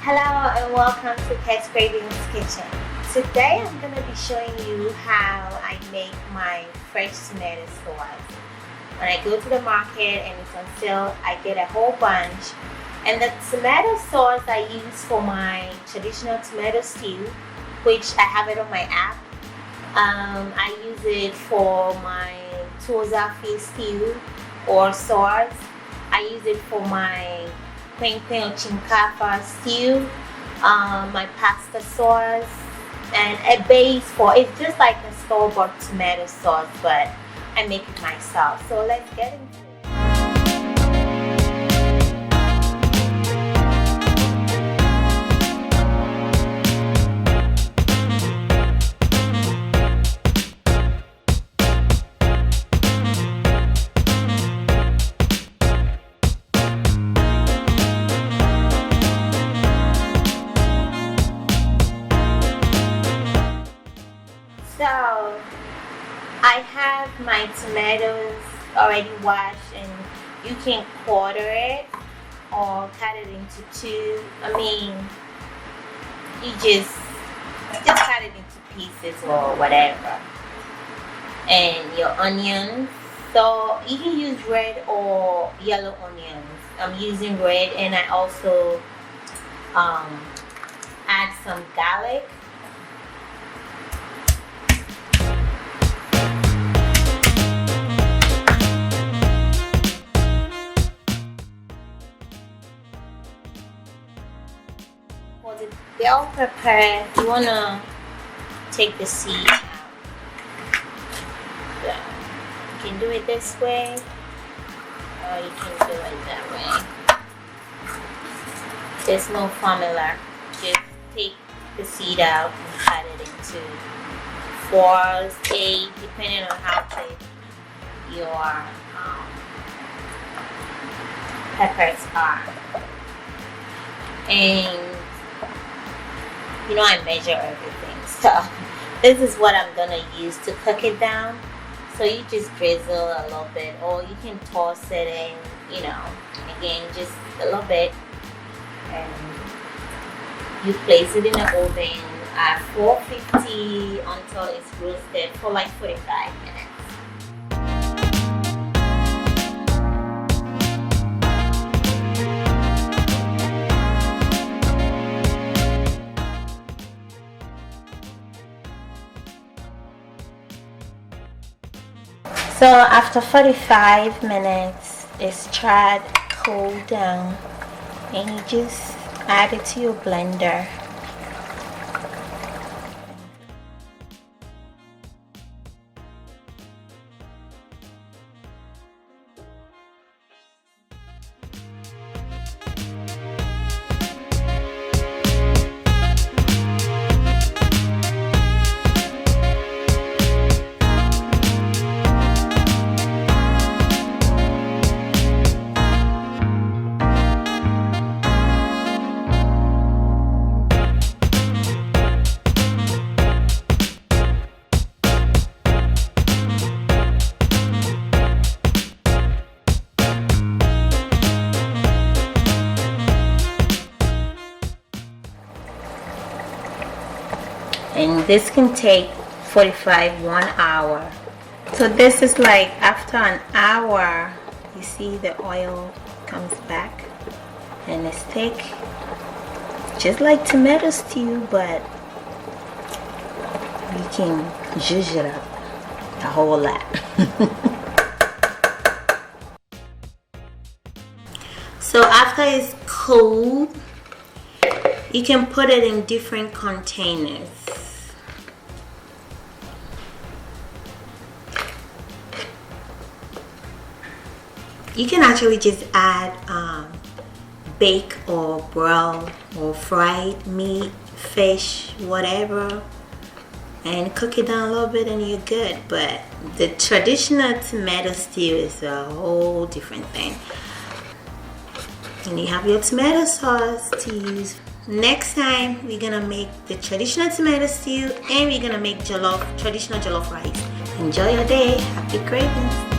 Hello and welcome to Kess Cravings Kitchen. Today I'm going to be showing you how I make my fresh tomato sauce. When I go to the market and it's on sale, I get a whole bunch. And the tomato sauce I use for my traditional tomato stew, which I have it on my app. I use it for my zaafi stew or sauce. I use it for my Kwenkwen or Chenkafa stew, my pasta sauce, and a base for it's just like a store-bought tomato sauce, but I make it myself. So let's get into it. So I have my tomatoes already washed, and you can quarter it or cut it into two. I mean, you just cut it into pieces or whatever. And your onions, so you can use red or yellow onions. I'm using red, and I also add some garlic. For the bell pepper, you want to take the seed out. So you can do it this way, or you can do it that way. There's no formula. Just take the seed out and cut it into 4, 8, depending on how thick your peppers are. And you know, I measure everything, so this is what I'm gonna use to cook it down. So you just drizzle a little bit, or you can toss it in, you know, again, just a little bit, and you place it in the oven at 450 until it's roasted for like 45 minutes. So after 45 minutes, it's tried cool down, and you just add it to your blender. And this can take 1 hour. So this is like after an hour, you see the oil comes back, and it's thick, just like tomato stew, but you can zhuzh it up a whole lot. So after it's cooled, you can put it in different containers. You can actually just add bake or broil or fried meat, fish, whatever, and cook it down a little bit and you're good. But the traditional tomato stew is a whole different thing. And you have your tomato sauce to use. Next time we're gonna make the traditional tomato stew, and we're gonna make jollof, traditional jollof rice. Enjoy your day. Happy cravings.